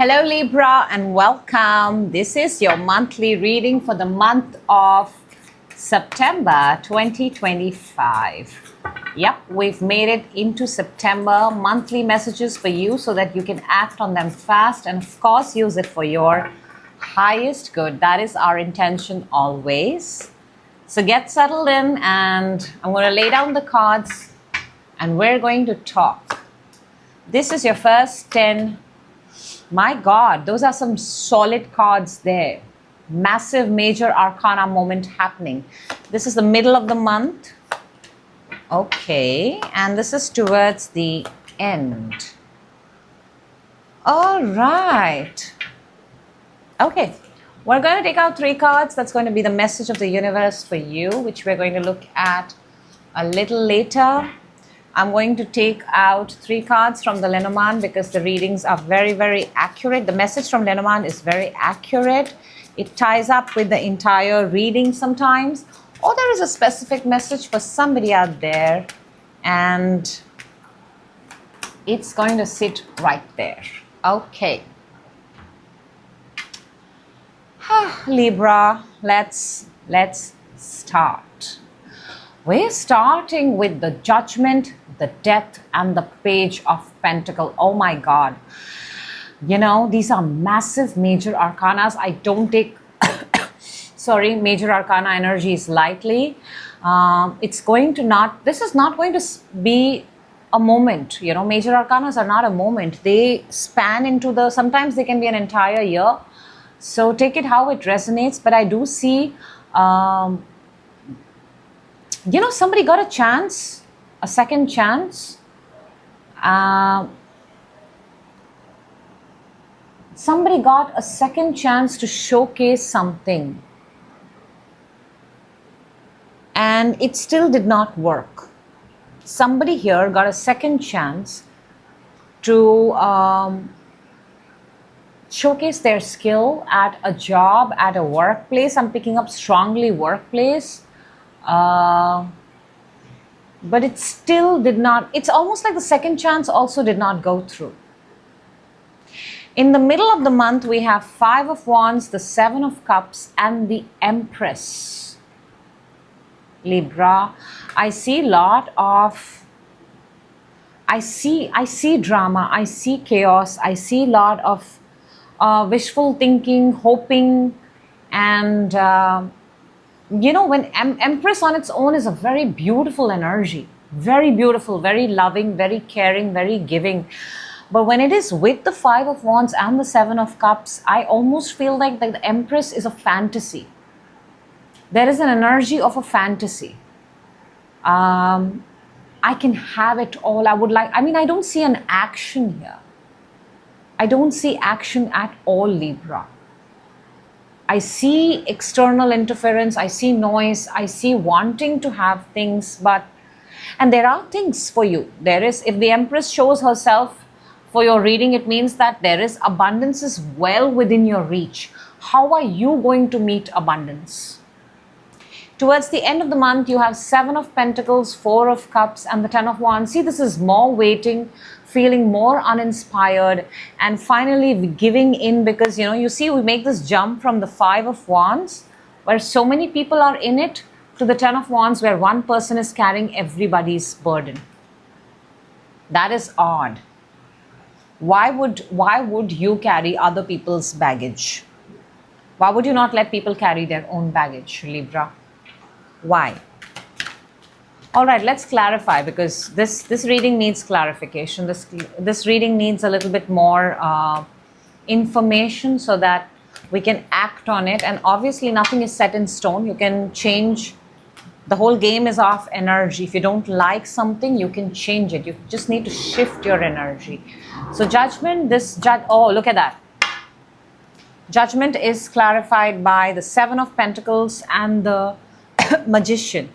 Hello Libra and welcome. This is your monthly reading for the month of September 2025. Yep, we've made it into September. Monthly messages for you so that you can act on them fast and of course use it for your highest good. That is our intention always. So get settled in and I'm going to lay down the cards and we're going to talk. This is your first 10. My God, those are some solid cards there. Massive major arcana moment happening. This is the middle of the month. Okay, and this is towards the end. All right. Okay, we're going to take out 3 cards. That's going to be the message of the universe for you, which we're going to look at a little later. I'm going to take out 3 cards from the Lenormand because the readings are very, very accurate. The message from Lenormand is very accurate. It ties up with the entire reading sometimes. Or there is a specific message for somebody out there and it's going to sit right there. Okay. Libra, let's start. We're starting with the Judgment, the Death, and the Page of Pentacles. Oh my God. You know, these are massive major arcanas. I don't take, major arcana energies lightly. This is not going to be a moment. You know, major arcanas are not a moment. They span into sometimes they can be an entire year. So take it how it resonates. But I do see, you know, somebody got a chance, a second chance. Somebody got a second chance to showcase something. And it still did not work. Somebody here got a second chance to showcase their skill at a job, at a workplace. I'm picking up strongly workplace. But it still did not, it's almost like the second chance also did not go through. In the middle of the month, we have 5 of Wands, the 7 of Cups, and the Empress. Libra, I see I see drama, I see chaos, I see a lot of wishful thinking, hoping, and you know, when Empress on its own is a very beautiful energy, very beautiful, very loving, very caring, very giving. But when it is with the 5 of Wands and the 7 of Cups, I almost feel like the Empress is a fantasy. There is an energy of a fantasy. I can have it all. I don't see an action here. I don't see action at all, Libra. I see external interference, I see noise, I see wanting to have things, and there are things for you. If the Empress shows herself for your reading, it means that there is abundance is well within your reach. How are you going to meet abundance? Towards the end of the month, you have 7 of Pentacles, 4 of Cups, and the 10 of Wands. See, this is more waiting, feeling more uninspired, and finally giving in because, you know, you see we make this jump from the 5 of Wands, where so many people are in it, to the 10 of Wands, where one person is carrying everybody's burden. That is odd. Why would you carry other people's baggage? Why would you not let people carry their own baggage, Libra? Why? All right, let's clarify because this reading needs clarification. This reading needs a little bit more information so that we can act on it. And obviously nothing is set in stone. You can change. The whole game is off energy. If you don't like something, you can change it. You just need to shift your energy. So Judgment, oh, look at that. Judgment is clarified by the 7 of Pentacles and the Magician.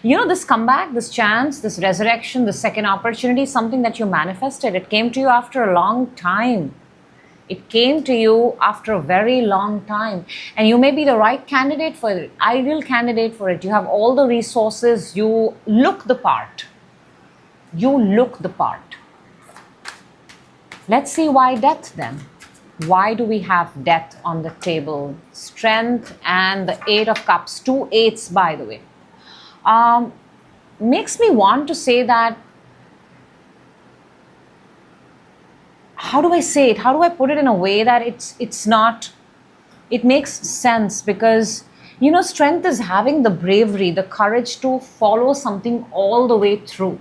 You know, this comeback, this chance, this resurrection, this second opportunity is something that you manifested. It came to you after a long time. It came to you after a very long time. And you may be the right candidate for it, ideal candidate for it. You have all the resources. You look the part. You look the part. Let's see why death then. Why do we have death on the table? Strength and the Eight of Cups, 2 8s, by the way. Makes me want to say that, how do I say it? How do I put it in a way that it's not, it makes sense? Because, you know, strength is having the bravery, the courage to follow something all the way through.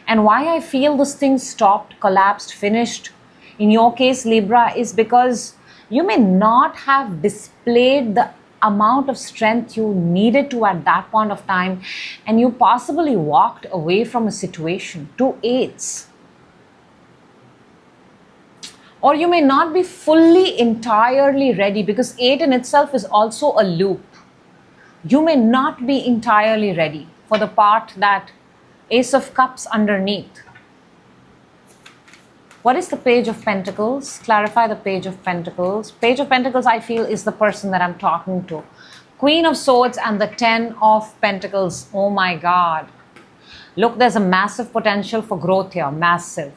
And why I feel this thing stopped, collapsed, finished, in your case, Libra, is because you may not have displayed the amount of strength you needed to at that point of time, and you possibly walked away from a situation. 2 8s. Or you may not be fully, entirely ready, because 8 in itself is also a loop. You may not be entirely ready for the part that Ace of Cups underneath. What is the Page of Pentacles? Clarify the Page of Pentacles. Page of Pentacles, I feel, is the person that I'm talking to. Queen of Swords and the 10 of Pentacles. Oh my God. Look, there's a massive potential for growth here. Massive.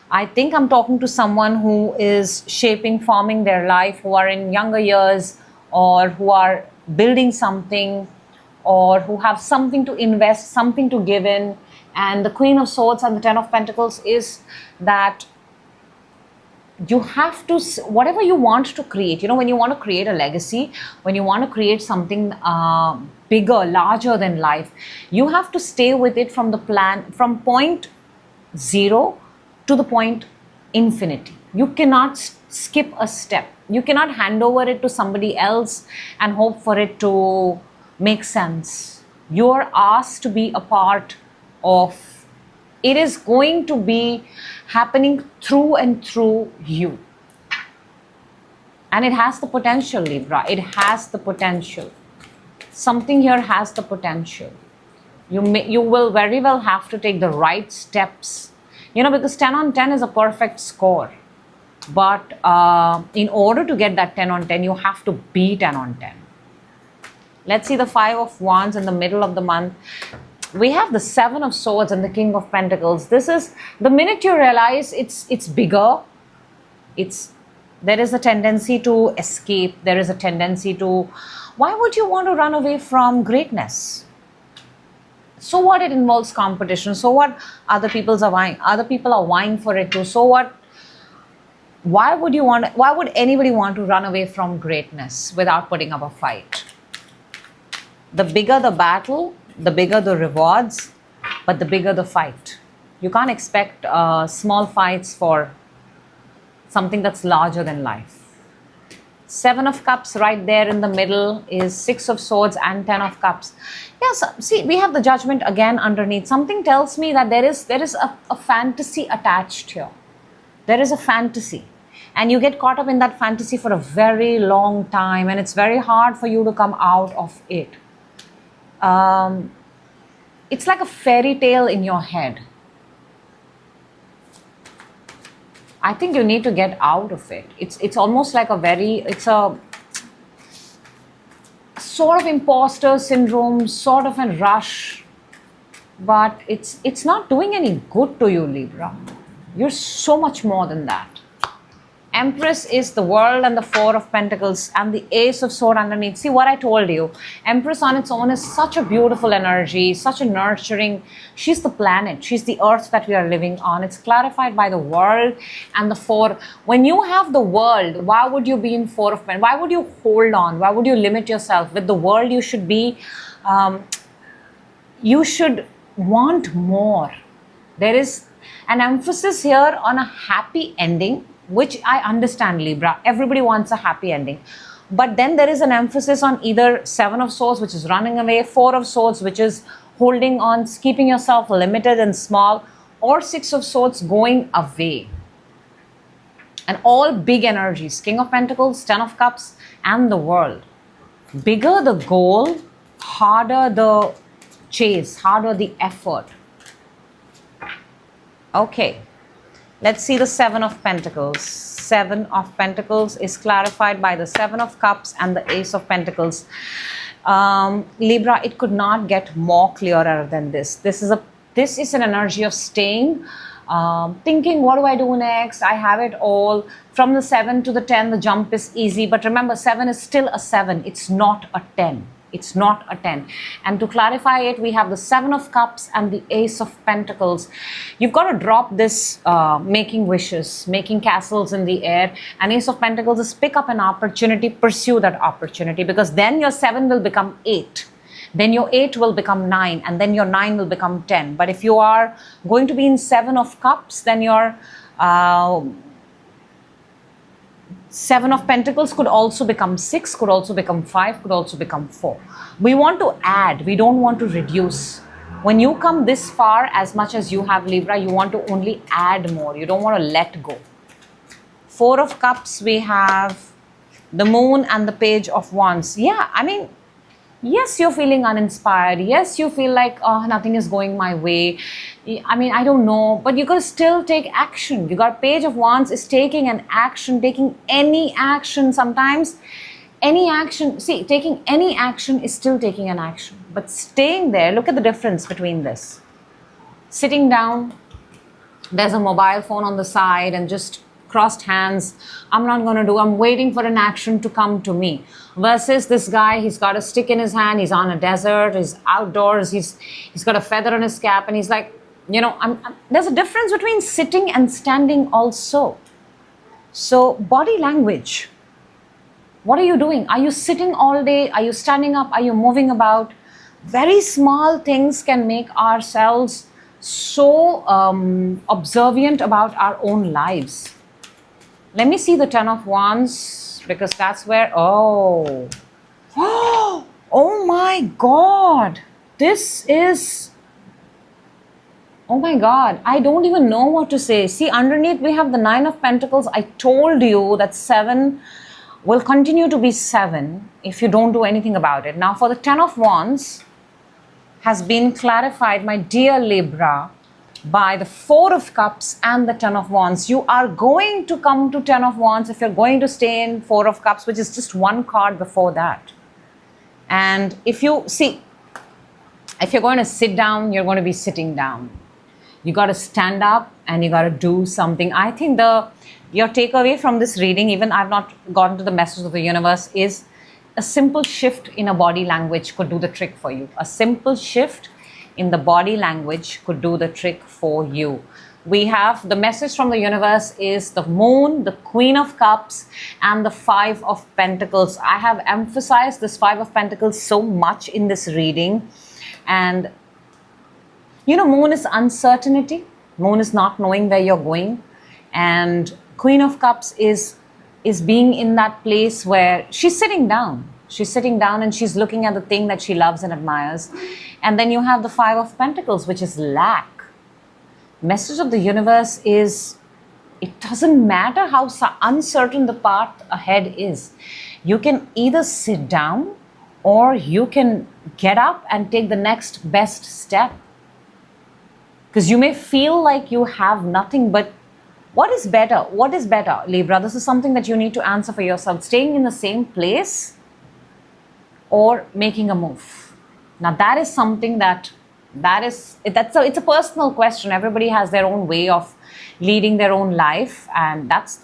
I think I'm talking to someone who is shaping, forming their life, who are in younger years, or who are building something, or who have something to invest, something to give in. And the Queen of Swords and the 10 of Pentacles is that you have to, whatever you want to create, you know, when you want to create a legacy, when you want to create something bigger, larger than life, you have to stay with it from the plan, from point 0 to the point infinity. You cannot skip a step. You cannot hand over it to somebody else and hope for it to make sense. You're asked to be a part of, it is going to be happening through and through you. And it has the potential, Libra. It has the potential. Something here has the potential. You will very well have to take the right steps. You know, because 10 on 10 is a perfect score. But in order to get that 10 on 10, you have to be 10 on 10. Let's see the 5 of Wands in the middle of the month. We have the 7 of Swords and the King of Pentacles. This is, the minute you realize it's bigger, there is a tendency to escape. There is a tendency to, why would you want to run away from greatness? So what, it involves competition. So what, other people are vying for it too. So what, why would anybody want to run away from greatness without putting up a fight? The bigger the battle, the bigger the rewards, but the bigger the fight. You can't expect small fights for something that's larger than life. 7 of Cups right there in the middle is 6 of Swords and 10 of Cups. Yes, see, we have the Judgment again underneath. Something tells me that there is a fantasy attached here. There is a fantasy. And you get caught up in that fantasy for a very long time, and it's very hard for you to come out of it. It's like a fairy tale in your head. I think you need to get out of it. It's almost like it's a sort of imposter syndrome, sort of a rush, but it's not doing any good to you, Libra. You're so much more than that. Empress is the world and the 4 of Pentacles and the Ace of Swords underneath. See what I told you. Empress on its own is such a beautiful energy, such a nurturing. She's the planet. She's the earth that we are living on. It's clarified by the world and the 4. When you have the world, why would you be in 4 of Pentacles? Why would you hold on? Why would you limit yourself? With the world, you should be, you should want more. There is an emphasis here on a happy ending, which I understand, Libra. Everybody wants a happy ending. But then there is an emphasis on either 7 of Swords, which is running away, 4 of Swords, which is holding on, keeping yourself limited and small, or 6 of Swords, going away. And all big energies, King of Pentacles, 10 of Cups, and the World. Bigger the goal, harder the chase, harder the effort. Okay. Let's see the 7 of Pentacles. 7 of Pentacles is clarified by the 7 of Cups and the Ace of Pentacles. Libra, it could not get more clearer than this. This is an energy of staying thinking, what do I do next? I have it all. From the 7 to the 10, the jump is easy. But remember, 7 is still a 7. It's not a 10. It's not a 10. And to clarify it, we have the 7 of Cups and the Ace of Pentacles. You've got to drop this making wishes, making castles in the air. And Ace of Pentacles is pick up an opportunity, pursue that opportunity, because then your 7 will become 8. Then your 8 will become 9, and then your 9 will become 10. But if you are going to be in 7 of Cups, then your 7 of Pentacles could also become 6, could also become 5, could also become 4. We want to add, we don't want to reduce. When you come this far, as much as you have, Libra, you want to only add more. You don't want to let go. 4 of Cups, we have the Moon and the Page of Wands. Yeah, I mean, yes, you're feeling uninspired. Yes, you feel like, oh, nothing is going my way. I mean, I don't know. But you got to still take action. You got Page of Wands is taking an action, taking any action. Sometimes any action, see, taking any action is still taking an action. But staying there, look at the difference between this. Sitting down, there's a mobile phone on the side and just crossed hands. I'm not going to do, I'm waiting for an action to come to me. Versus this guy, he's got a stick in his hand, he's on a desert, he's outdoors, he's got a feather on his cap, and he's like, you know, there's a difference between sitting and standing also. So body language, what are you doing? Are you sitting all day? Are you standing up? Are you moving about? Very small things can make ourselves so observant about our own lives. Let me see the 10 of Wands, because that's where, oh my God, this is, oh my God, I don't even know what to say. See, underneath we have the 9 of Pentacles. I told you that 7 will continue to be 7 if you don't do anything about it. Now for the 10 of Wands has been clarified, my dear Libra, by the 4 of Cups and the 10 of Wands. You are going to come to 10 of Wands if you're going to stay in 4 of Cups, which is just one card before that. And if you see, if you're going to sit down, you're going to be sitting down. You got to stand up and you got to do something. I think your takeaway from this reading, even I've not gotten to the message of the universe, is a simple shift in a body language could do the trick for you. A simple shift in the body language could do the trick for you. We have the message from the universe is the Moon, the Queen of Cups, and the 5 of Pentacles. I have emphasized this 5 of Pentacles so much in this reading. And you know, Moon is uncertainty. Moon is not knowing where you're going. And Queen of Cups is being in that place where she's sitting down. She's sitting down and she's looking at the thing that she loves and admires. And then you have the 5 of Pentacles, which is lack. Message of the universe is, it doesn't matter how uncertain the path ahead is. You can either sit down or you can get up and take the next best step. Because you may feel like you have nothing, but what is better? What is better, Libra? This is something that you need to answer for yourself. Staying in the same place or making a move. Now that is something it's a personal question. Everybody has their own way of leading their own life, and that's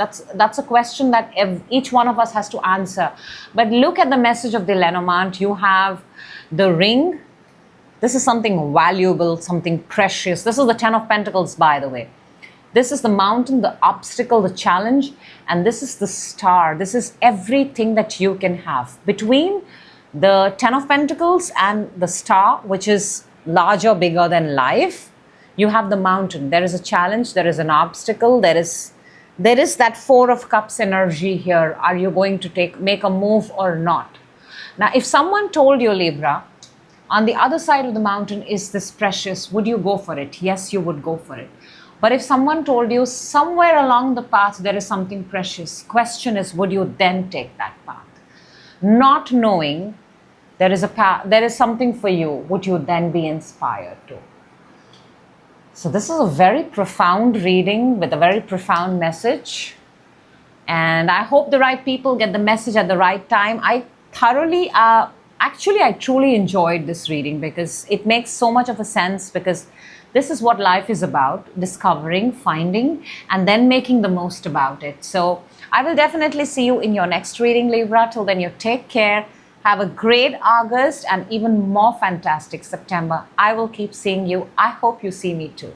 a question that each one of us has to answer. But look at the message of the Lenormand. You have the ring. This is something valuable, something precious. This is the 10 of Pentacles, by the way. This is the mountain, the obstacle, the challenge, and this is the star. This is everything that you can have. Between the 10 of Pentacles and the star, which is larger, bigger than life, you have the mountain. There is a challenge, there is an obstacle, there is that 4 of Cups energy here. Are you going to make a move or not? Now, if someone told you, Libra, on the other side of the mountain is this precious, would you go for it? Yes, you would go for it. But if someone told you somewhere along the path there is something precious, question is, would you then take that path? Not knowing there is something for you, would you then be inspired to? So this is a very profound reading with a very profound message. And I hope the right people get the message at the right time. I truly enjoyed this reading because it makes so much of a sense, because This is what life is about: discovering, finding, and then making the most about it. So I will definitely see you in your next reading, Libra. Till then, you take care. Have a great August and even more fantastic September. I will keep seeing you. I hope you see me too.